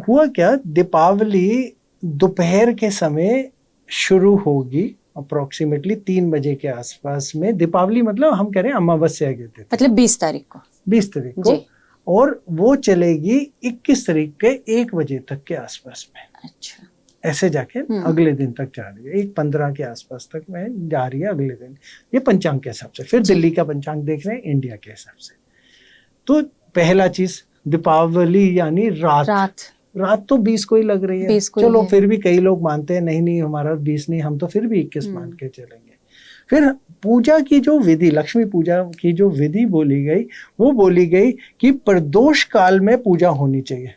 हुआ क्या, दीपावली दोपहर के समय शुरू होगी, अप्रोक्सीमेटली 3 बजे के आसपास में। दीपावली मतलब हम कह रहे हैं अमावस्या के दिन, मतलब 20 तारीख को। 20 तारीख को, और वो चलेगी 21 तारीख के 1 बजे तक के आसपास में। अच्छा, ऐसे जाके अगले दिन तक जा रही है, 1:15 के आसपास तक में जा रही है अगले दिन, ये पंचांग के हिसाब से। फिर दिल्ली का पंचांग देख रहे हैं इंडिया के हिसाब से। तो पहला चीज दीपावली यानी रात तो 20 को ही लग रही है। चलो फिर भी कई लोग मानते हैं नहीं हमारा 20 नहीं, हम तो फिर भी 21 मान के चलेंगे। फिर पूजा की जो विधि, लक्ष्मी पूजा की जो विधि बोली गई, वो बोली गई कि प्रदोष काल में पूजा होनी चाहिए,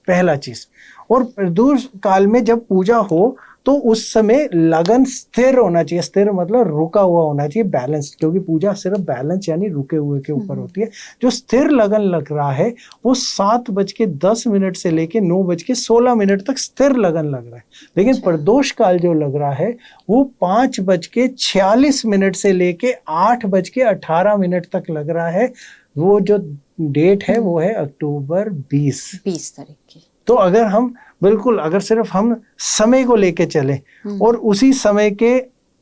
पहला चीज। और प्रदोष काल में जब पूजा हो तो उस समय लगन स्थिर होना चाहिए। स्थिर मतलब रुका हुआ होना चाहिए, बैलेंस, क्योंकि पूजा सिर्फ बैलेंस यानी रुके हुए के ऊपर होती है। जो स्थिर लगन लग रहा है वो 7:10 से लेके 9:16 तक स्थिर लगन लग रहा है। लेकिन प्रदोष काल जो लग रहा है वो 5:46 से लेके 8:18 तक लग रहा है। वो जो डेट है वो है अक्टूबर 20 तारीख की। तो अगर हम बिल्कुल, अगर सिर्फ हम समय को लेके चले और उसी समय के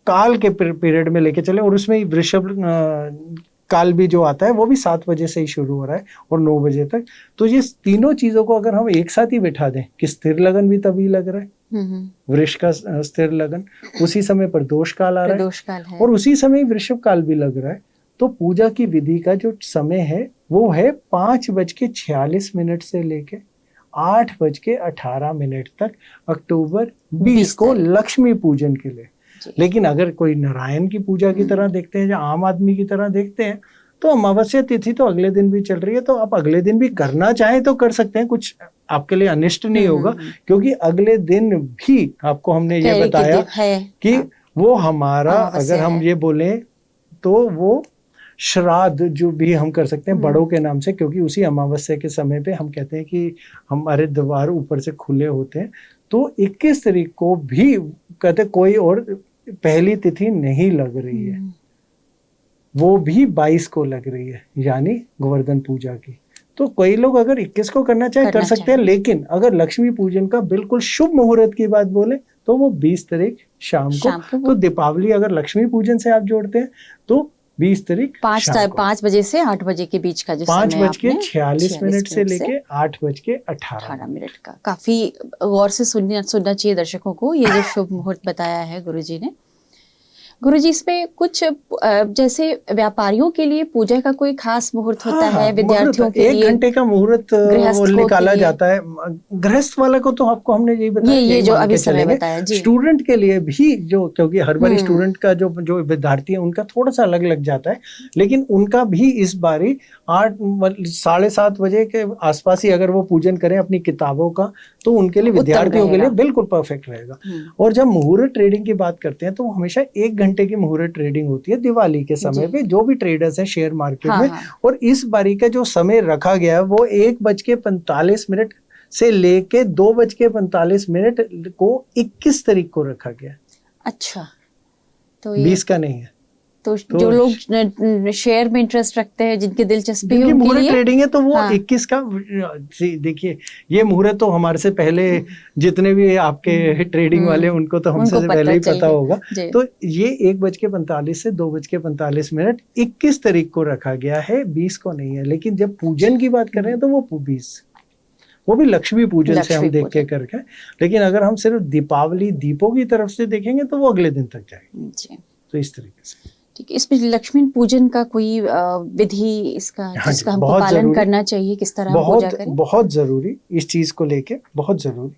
काल के पीरियड में लेके चले, और उसमें वृषभ काल भी जो आता है वो भी 7 बजे से ही शुरू हो रहा है और 9 बजे तक। तो ये तीनों चीजों को अगर हम एक साथ ही बैठा दें कि स्थिर लगन भी तभी लग रहा है, वृष का स्थिर लगन, उसी समय प्रदोष काल आ रहा है और उसी समय वृषभ काल भी लग रहा है, तो पूजा की विधि का जो समय है वो है 5:46 से लेके 8:18 तक, अक्टूबर 20 को लक्ष्मी पूजन के लिए। लेकिन अगर कोई नारायण की पूजा की तरह देखते हैं या आम आदमी की तरह देखते हैं तो अमावस्या तिथि तो अगले दिन भी चल रही है, तो आप अगले दिन भी करना चाहें तो कर सकते हैं, कुछ आपके लिए अनिष्ट नहीं होगा। क्योंकि अगले दिन भी आपको हमने ये बताया कि वो हमारा, अगर हम ये बोले तो वो श्राद्ध जो भी हम कर सकते हैं बड़ों के नाम से, क्योंकि उसी अमावस्या के समय पे हम कहते हैं कि हमारे द्वार ऊपर से खुले होते हैं। तो 21 तारीख को भी कहते कोई और पहली तिथि नहीं लग रही है, वो भी 22 को लग रही है, यानी गोवर्धन पूजा की। तो कई लोग अगर 21 को करना चाहे कर सकते हैं, लेकिन अगर लक्ष्मी पूजन का बिल्कुल शुभ मुहूर्त की बात बोले तो वो 20 तारीख शाम को। तो दीपावली अगर लक्ष्मी पूजन से आप जोड़ते हैं तो 20 तारीख 5 बजे से 8 बजे के बीच का जो समय 5:46 से लेके 8:18 का। काफी गौर से सुनना चाहिए दर्शकों को ये जो शुभ मुहूर्त बताया है गुरुजी ने। गुरुजी, इसमें कुछ जैसे व्यापारियों के लिए पूजा का कोई खास मुहूर्त होता है, विद्यार्थियों के लिए 1 घंटे का मुहूर्त निकाला जाता है। गृहस्थ वाला को तो आपको हमने यही बताया, ये जो अभी समय बताया जी। स्टूडेंट के लिए भी जो, क्योंकि हर बारी स्टूडेंट का जो विद्यार्थी है उनका थोड़ा सा अलग लग जाता है, लेकिन उनका भी इस बारी 7:30 बजे के आसपास ही अगर वो पूजन करें अपनी किताबों का तो उनके लिए, विद्यार्थियों के लिए बिल्कुल परफेक्ट रहेगा। और जब मुहूर्त ट्रेडिंग की बात करते हैं तो हमेशा 1 घंटे की मुहूर्त ट्रेडिंग होती है दिवाली के समय पे, जो भी ट्रेडर्स हैं शेयर मार्केट में। और इस बारी का जो समय रखा गया है वो 1:45 से लेके 2:45 को 21 तारीख को रखा गया। अच्छा, तो 20 का नहीं है। तो जो लोग शेयर में इंटरेस्ट रखते हैं, जिनकी दिलचस्पी है, मुहूर्त ट्रेडिंग है तो वो 21 का। देखिए ये मुहूर्त तो हमारे से पहले जितने भी आपके ट्रेडिंग वाले उनको तो हमसे पहले ही पता होगा। तो ये 1:45 से 2:45 21 तारीख को रखा गया है, 20 को नहीं है। लेकिन जब पूजन की बात कर रहे हैं तो वो 20, वो भी लक्ष्मी पूजन से हम देख के करके। लेकिन अगर हम सिर्फ दीपावली दीपों की तरफ से देखेंगे तो वो अगले दिन तक जाएगी। तो इस तरीके से ठीक है। इसमें लक्ष्मी पूजन का कोई विधि इसका जिसका हमको पालन करना चाहिए, किस तरह हम पूजा करें? बहुत जरूरी इस चीज को लेके, बहुत जरूरी।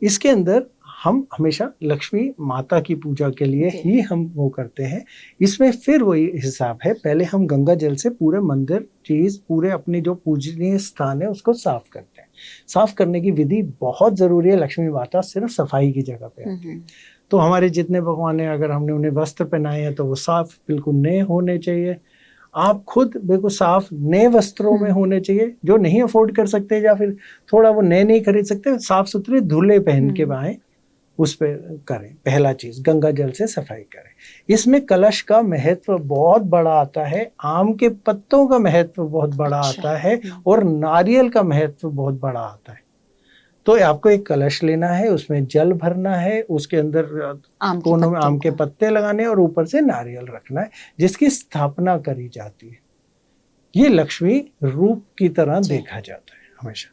इसके अंदर हम हमेशा लक्ष्मी माता की पूजा के लिए ही हम वो करते हैं। इसमें फिर वही हिसाब है, पहले हम गंगा जल से पूरे मंदिर पूरे अपने जो पूजनीय स्थान है उसको साफ करते हैं। साफ करने की विधि बहुत जरूरी है। लक्ष्मी माता सिर्फ सफाई की जगह पे आती है। तो हमारे जितने भगवान हैं, अगर हमने उन्हें वस्त्र पहनाए हैं तो वो साफ बिल्कुल नए होने चाहिए। आप खुद बिल्कुल साफ नए वस्त्रों में होने चाहिए। जो नहीं अफोर्ड कर सकते या फिर थोड़ा वो नए नहीं खरीद सकते, साफ सुथरे धुले पहन के आए, उस पे करें। पहला चीज गंगा जल से सफाई करें। इसमें कलश का महत्व बहुत बड़ा आता है, आम के पत्तों का महत्व बहुत बड़ा आता है और नारियल का महत्व बहुत बड़ा आता है। तो आपको एक कलश लेना है, उसमें जल भरना है, उसके अंदर कोनों में आम के पत्ते लगाने हैं और ऊपर से नारियल रखना है, जिसकी स्थापना करी जाती है। ये लक्ष्मी रूप की तरह देखा जाता है हमेशा।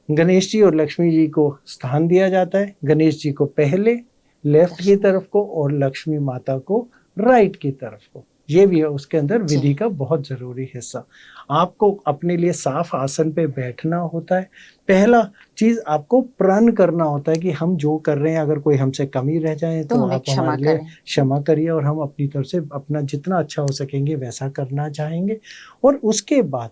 गणेश जी और लक्ष्मी जी को स्थान दिया जाता है, गणेश जी को पहले लेफ्ट की तरफ को और लक्ष्मी माता को राइट की तरफ को। ये भी है उसके अंदर विधि का बहुत जरूरी हिस्सा। आपको अपने लिए साफ आसन पे बैठना होता है। पहला चीज आपको प्रण करना होता है कि हम जो कर रहे हैं, अगर कोई हमसे कमी रह जाए तो आप हमारे लिए क्षमा करिए, और हम अपनी तरफ से अपना जितना अच्छा हो सकेंगे वैसा करना चाहेंगे। और उसके बाद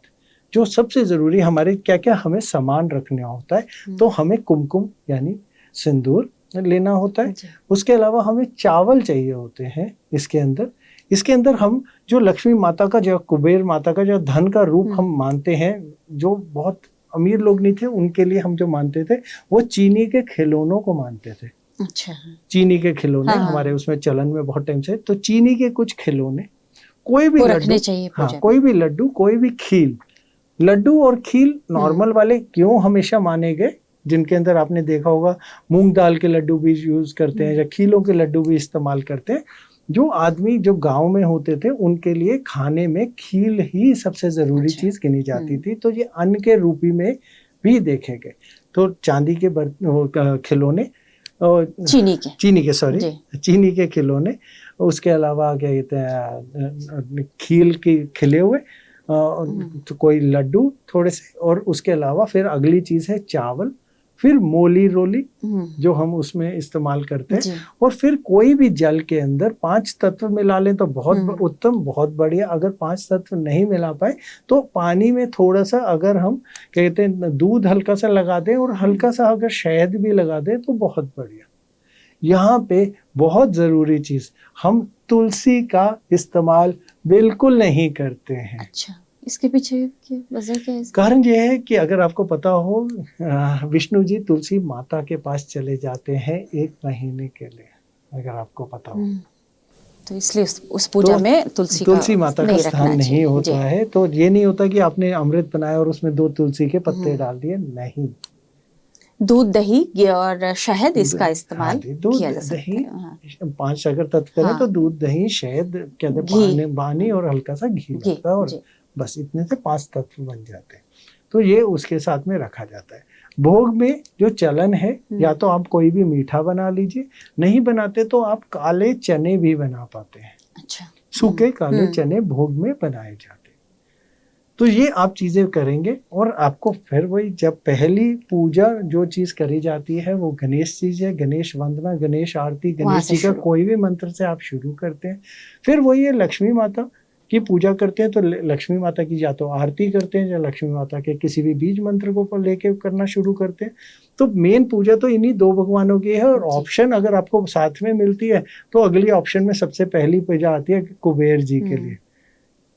जो सबसे जरूरी, हमारे क्या क्या हमें सामान रखना होता है, तो हमें कुमकुम यानी सिंदूर लेना होता है। उसके अलावा हमें चावल चाहिए होते हैं। इसके अंदर हम जो लक्ष्मी माता का, जो कुबेर माता का जो धन का रूप हम मानते हैं, जो बहुत अमीर लोग नहीं थे उनके लिए हम जो मानते थे, वो चीनी के खिलौनों को मानते थे। अच्छा। चीनी के खिलौने हमारे उसमें चलन में बहुत टाइम से, तो चीनी के कुछ खिलौने, कोई भी लड्डू, कोई भी लड्डू, कोई भी खील, लड्डू और खील नॉर्मल वाले क्यों हमेशा माने गए, जिनके अंदर आपने देखा होगा मूंग दाल के लड्डू भी यूज करते हैं या खीलों के लड्डू भी इस्तेमाल करते हैं। जो आदमी जो गांव में होते थे उनके लिए खाने में खील ही सबसे जरूरी चीज गिनी जाती थी। तो ये अन्न के रूपी में भी देखे गए। तो चांदी के खिलौने, चीनी के खिलौने, उसके अलावा क्या कहते हैं खील के खिले हुए, तो कोई लड्डू थोड़े से, और उसके अलावा फिर अगली चीज है चावल, फिर मोली रोली जो हम उसमें इस्तेमाल करते हैं, और फिर कोई भी जल के अंदर 5 तत्व मिला लें तो बहुत उत्तम, बहुत बढ़िया। अगर 5 तत्व नहीं मिला पाए तो पानी में थोड़ा सा, अगर हम कहते हैं दूध हल्का सा लगा दें और हल्का सा अगर शहद भी लगा दें तो बहुत बढ़िया। यहाँ पे बहुत जरूरी चीज, हम तुलसी का इस्तेमाल बिल्कुल नहीं करते हैं। अच्छा, इसके पीछे वजह क्या है? कारण यह है कि अगर आपको पता हो, विष्णु जी तुलसी माता के पास चले जाते हैं 1 महीने के लिए, अगर आपको पता हो, तो इसलिए उस पूजा में तुलसी माता का स्थान नहीं होता है। तो ये नहीं होता कि आपने अमृत बनाया और उसमें 2 तुलसी के पत्ते डाल दिए, नहीं। दूध, दही और शहद इसका इस्तेमाल किया जा सकता है। दही 5 अगर तत्व करें तो दूध, दही, शहद, कहते हैं पानी और हल्का सा घी लगता है, और बस इतने से 5 तत्व बन जाते हैं। तो ये उसके साथ में रखा जाता है। भोग में जो चलन है, या तो आप कोई भी मीठा बना लीजिए, नहीं बनाते तो आप काले चने भी बना पाते हैं। अच्छा। सूखे काले चने भोग में बनाए जाते हैं। तो ये आप चीजें करेंगे, और आपको फिर वही, जब पहली पूजा जो चीज करी जाती है वो गणेश जी है, गणेश वंदना, गणेश आरती, गणेश जी का कोई भी मंत्र से आप शुरू करते हैं। फिर वही है लक्ष्मी माता की पूजा करते हैं, तो लक्ष्मी माता की या तो आरती करते हैं या लक्ष्मी माता के किसी भी बीज मंत्र को लेके करना शुरू करते हैं। तो मेन पूजा तो इन्हीं 2 भगवानों की है। और ऑप्शन अगर आपको साथ में मिलती है तो अगली ऑप्शन में सबसे पहली पूजा आती है कुबेर जी के लिए,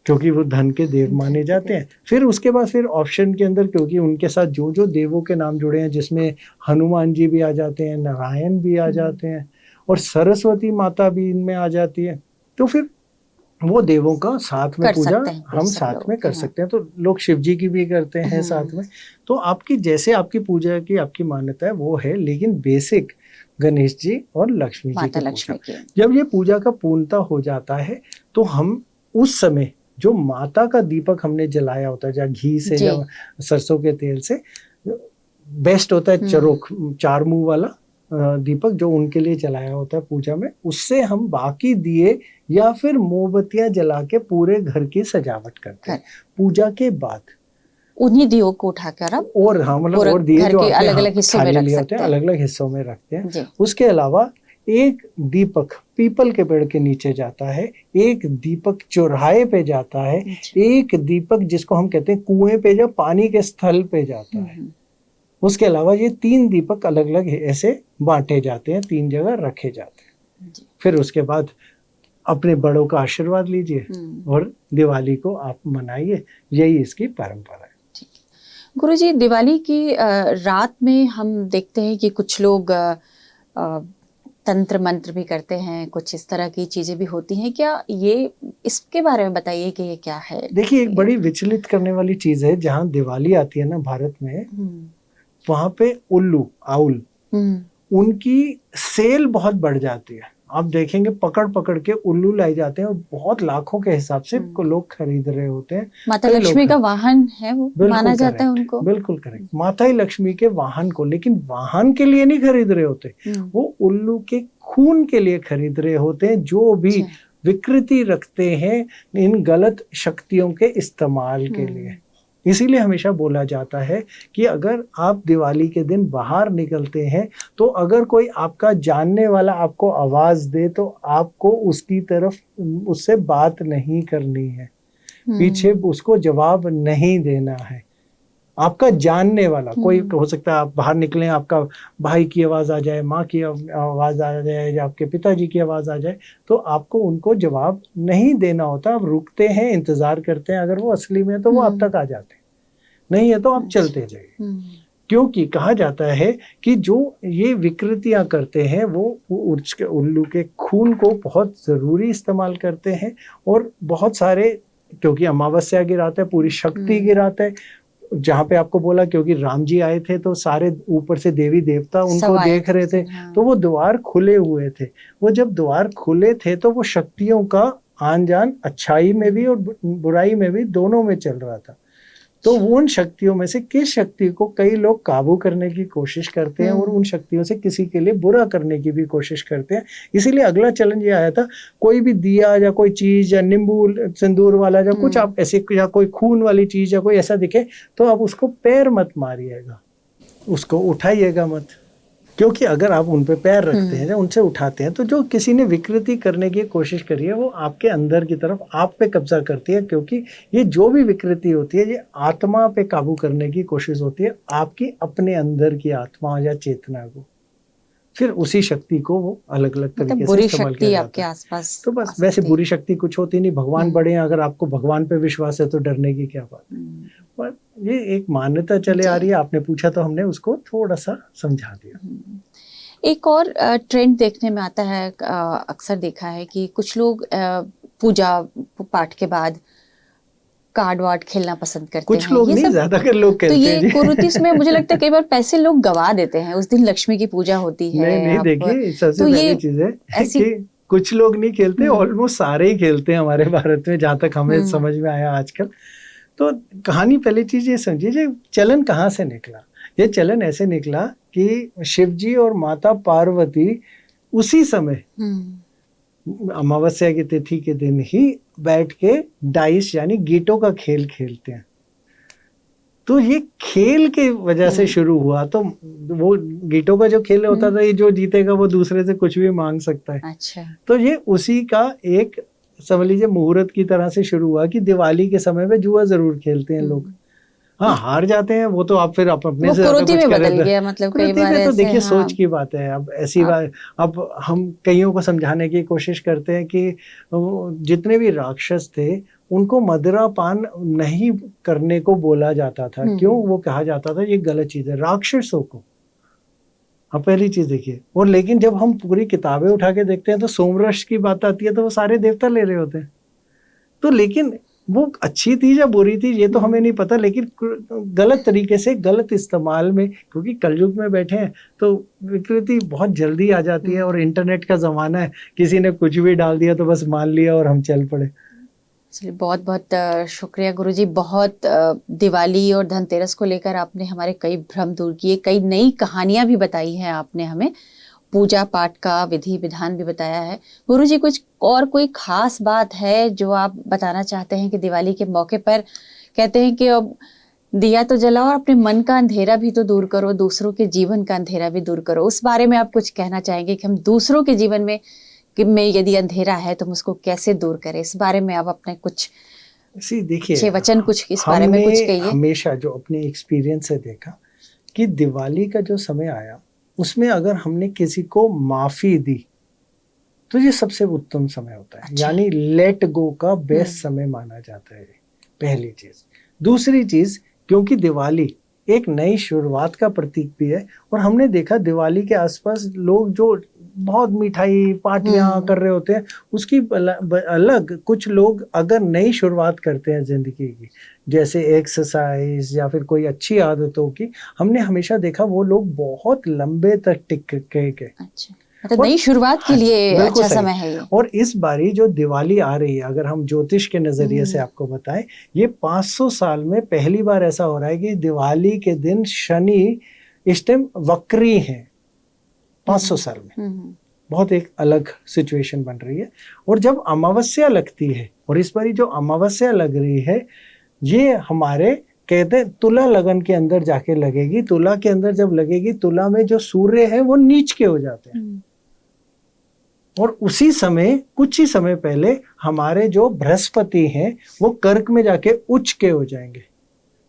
क्योंकि वो धन के देव माने जाते हैं। फिर उसके बाद फिर ऑप्शन के अंदर, क्योंकि उनके साथ जो जो देवों के नाम जुड़े हैं, जिसमें हनुमान जी भी आ जाते हैं, नारायण भी आ जाते हैं, और सरस्वती माता भी इनमें आ जाती है, तो फिर वो देवों का साथ में पूजा हम साथ में कर सकते हैं। तो लोग शिव जी की भी करते हैं साथ में। तो आपकी जैसे आपकी पूजा की आपकी मान्यता है वो है, लेकिन बेसिक गणेश जी और लक्ष्मी जी की। जब ये पूजा का पूर्णता हो जाता है तो हम उस समय जो माता का दीपक हमने जलाया होता है, या घी से या सरसों के तेल से, बेस्ट होता है चरोख, 4 मुंह वाला दीपक जो उनके लिए जलाया होता है पूजा में, उससे हम बाकी दिए या फिर मोमबत्तियां जला के पूरे घर की सजावट करते हैं। पूजा के बाद उन्हीं दियों को उठाकर आप और और दिए जो अलग-अलग हिस्सों में रख सकते हैं, अलग-अलग हिस्सों में रखते हैं। उसके अलावा एक दीपक पीपल के पेड़ के नीचे जाता है, एक दीपक चौराहे पे जाता है, एक दीपक जिसको हम कहते हैं कुएं पे या पानी के स्थल पे जाता है। उसके अलावा ये 3 दीपक अलग अलग ऐसे बांटे जाते हैं, 3 जगह रखे जाते हैं। फिर उसके बाद अपने बड़ों का आशीर्वाद लीजिए और दिवाली को आप मनाइए। यही इसकी परंपरा है। गुरुजी, दिवाली की रात में हम देखते हैं कि कुछ लोग तंत्र मंत्र भी करते हैं, कुछ इस तरह की चीजें भी होती हैं। क्या ये, इसके बारे में बताइए कि ये क्या है? देखिए, एक बड़ी विचलित करने वाली चीज है। जहाँ दिवाली आती है ना भारत में, वहां पे उल्लू आउल उनकी सेल बहुत बढ़ जाती है। आप देखेंगे पकड़ पकड़ के उल्लू लाई जाते हैं और बहुत लाखों के हिसाब से लोग खरीद रहे होते हैं। माता लक्ष्मी का वाहन है वो, माना जाता है उनको। बिल्कुल करेक्ट, माता ही लक्ष्मी के वाहन को, लेकिन वाहन के लिए नहीं खरीद रहे होते, वो उल्लू के खून के लिए खरीद रहे होते हैं, जो भी विकृति रखते हैं इन गलत शक्तियों के इस्तेमाल के लिए। इसीलिए हमेशा बोला जाता है कि अगर आप दिवाली के दिन बाहर निकलते हैं तो अगर कोई आपका जानने वाला आपको आवाज दे तो आपको उसकी तरफ उससे बात नहीं करनी है, पीछे उसको जवाब नहीं देना है। आपका जानने वाला कोई हो सकता है, आप बाहर निकले आपका भाई की आवाज आ जाए, माँ की आवाज आ जाए या आपके पिताजी की आवाज आ जाए, तो आपको उनको जवाब नहीं देना होता। आप रुकते हैं, इंतजार करते हैं, अगर वो असली में है तो वो आप तक आ जाते हैं, नहीं है तो आप चलते जाइए। क्योंकि कहा जाता है कि जो ये विकृतियां करते हैं वो उसके उल्लू के खून को बहुत जरूरी इस्तेमाल करते हैं, और बहुत सारे, क्योंकि अमावस्या की रात है, पूरी शक्ति की रात है, जहाँ पे आपको बोला क्योंकि राम जी आए थे तो सारे ऊपर से देवी देवता उनको देख रहे थे, तो वो द्वार खुले हुए थे। वो जब द्वार खुले थे तो वो शक्तियों का आन जान अच्छाई में भी और बुराई में भी दोनों में चल रहा था। तो वो उन शक्तियों में से किस शक्ति को कई लोग काबू करने की कोशिश करते हैं और उन शक्तियों से किसी के लिए बुरा करने की भी कोशिश करते हैं। इसीलिए अगला चैलेंज ये आया था, कोई भी दिया या कोई चीज या नींबू सिंदूर वाला या कुछ आप ऐसे या कोई खून वाली चीज या कोई ऐसा दिखे तो आप उसको पैर मत मारिएगा, उसको उठाइएगा मत, क्योंकि अगर आप उन पे पैर रखते हैं या उनसे उठाते हैं तो जो किसी ने विकृति करने की कोशिश करी है वो आपके अंदर की तरफ आप पे कब्जा करती है। क्योंकि ये जो भी विकृति होती है ये आत्मा पे काबू करने की कोशिश होती है, आपकी अपने अंदर की आत्मा या चेतना को, फिर उसी शक्ति को वो अलग अलग तरीके से इस्तेमाल किया जाता आपके आसपास। तो बस वैसे बुरी शक्ति कुछ होती नहीं, भगवान बड़े हैं, अगर आपको भगवान पे विश्वास है तो डरने की क्या बात है। पर ये एक मान्यता चले आ रही है, आपने पूछा तो हमने उसको थोड़ा सा समझा दिया। एक और ट्रेंड देखने में आता है, अक्सर देखा है कि कुछ लोग पूजा पाठ के बाद कार्ड वार्ड खेलना पसंद करते हैं। कुछ लोग नहीं, ज्यादातर लोग खेलते हैं। तो ये कुरीति में मुझे लगता है कई बार पैसे लोग गवा देते हैं, उस दिन लक्ष्मी की पूजा होती है। नहीं देखिए, सबसे पहली चीज है कि कुछ लोग नहीं खेलते, ऑलमोस्ट सारे ही खेलते हैं हमारे भारत में, जहाँ तक हमें समझ में आया आजकल। तो कहानी, पहली चीज ये समझिए, चलन कहाँ से निकला। ये चलन ऐसे निकला कि शिव जी और माता पार्वती उसी समय अमावस्या की तिथि के दिन ही बैठ के डाइस यानी गीटों का खेल खेलते हैं। तो ये खेल के वजह से शुरू हुआ। तो वो गीटों का जो खेल होता था, ये जो जीतेगा वो दूसरे से कुछ भी मांग सकता है। अच्छा। तो ये उसी का एक समझ लीजिए मुहूर्त की तरह से शुरू हुआ कि दिवाली के समय में जुआ जरूर खेलते हैं लोग। हाँ, हार जाते हैं वो तो आप फिर आप अपने से कुरीति में बदल गया, मतलब कई बार तो देखिए हाँ। सोच की बात है। अब ऐसी बात, अब हम कईयों को समझाने की कोशिश करते हैं कि जितने भी राक्षस थे उनको मदिरा पान नहीं करने को बोला जाता था। क्यों वो कहा जाता था ये गलत चीज है राक्षसों को। हाँ, पहली चीज देखिए। और लेकिन जब हम पूरी किताबें उठा के देखते हैं तो सोमरस की बात आती है तो वो सारे देवता ले रहे होते हैं। तो लेकिन वो अच्छी थी या बुरी थी ये तो हमें नहीं पता, लेकिन गलत तरीके से गलत इस्तेमाल में, क्योंकि कलयुग में बैठे हैं तो विकृति बहुत जल्दी आ जाती है और इंटरनेट का जमाना है, किसी ने कुछ भी डाल दिया तो बस मान लिया और हम चल पड़े। चलिए, बहुत बहुत शुक्रिया गुरुजी। बहुत दिवाली और धनतेरस को लेकर आपने हमारे कई भ्रम दूर किए, कई नई कहानियां भी बताई हैं आपने हमें, पूजा पाठ का विधि विधान भी बताया है। गुरुजी, कुछ और कोई खास बात है जो आप बताना चाहते हैं कि दिवाली के मौके पर कहते हैं कि अब दिया तो जलाओ और अपने मन का अंधेरा भी तो दूर करो, दूसरों के जीवन का अंधेरा भी दूर करो। उस बारे में आप कुछ कहना चाहेंगे कि हम दूसरों के जीवन में यदि अंधेरा है तो हम उसको कैसे दूर करें? इस बारे में आप अपने कुछ देखिए वचन कुछ इस बारे में कुछ कहिए। हमेशा जो अपने एक्सपीरियंस से देखा कि दिवाली का जो समय आया उसमें अगर हमने किसी को माफी दी तो ये सबसे उत्तम समय होता है। अच्छा। यानी लेट गो का बेस्ट समय माना जाता है, पहली चीज। दूसरी चीज, क्योंकि दिवाली एक नई शुरुआत का प्रतीक भी है और हमने देखा दिवाली के आसपास लोग जो बहुत मिठाई पार्टियां कर रहे होते हैं, उसकी अलग कुछ लोग अगर नई शुरुआत करते हैं जिंदगी की, जैसे एक्सरसाइज या फिर कोई अच्छी आदतों की, हमने हमेशा देखा वो लोग बहुत लंबे तक टिक के। अच्छा, मतलब नई शुरुआत के लिए बिल्कुल अच्छा सही। समय है ये। और इस बारी जो दिवाली आ रही है, अगर हम ज्योतिष के नजरिए से आपको बताएं, ये 500 साल में पहली बार ऐसा हो रहा है कि दिवाली के दिन शनि इस टाइम वक्री है, 500 साल में। बहुत एक अलग सिचुएशन बन रही है। और जब अमावस्या लगती है, और इस बारी जो अमावस्या लग रही है, ये हमारे कहते हैं तुला लगन के अंदर जाके लगेगी। तुला के अंदर जब लगेगी, तुला में जो सूर्य है वो नीच के हो जाते हैं, और उसी समय कुछ ही समय पहले हमारे जो बृहस्पति हैं वो कर्क में जाके उच्च के हो जाएंगे।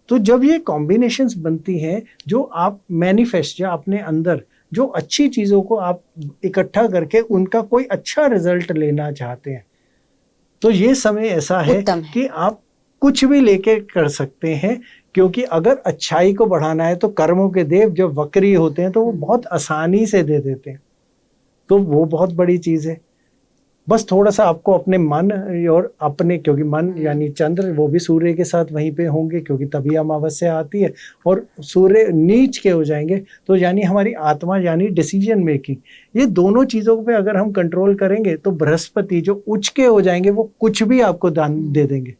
तो जब ये कॉम्बिनेशंस बनती हैं, जो आप मैनिफेस्ट या अपने अंदर जो अच्छी चीजों को आप इकट्ठा करके उनका कोई अच्छा रिजल्ट लेना चाहते हैं, तो ये समय ऐसा है कि आप कुछ भी लेके कर सकते हैं। क्योंकि अगर अच्छाई को बढ़ाना है तो कर्मों के देव जो वक्री होते हैं तो वो बहुत आसानी से दे देते हैं, तो वो बहुत बड़ी चीज है। बस थोड़ा सा आपको अपने मन और अपने, क्योंकि मन यानी चंद्र वो भी सूर्य के साथ वहीं पे होंगे, क्योंकि तभी अमावस्या आती है, और सूर्य नीच के हो जाएंगे, तो यानी हमारी आत्मा यानी डिसीजन मेकिंग, ये दोनों चीजों पे अगर हम कंट्रोल करेंगे तो बृहस्पति जो उच्च के हो जाएंगे वो कुछ भी आपको दान दे देंगे।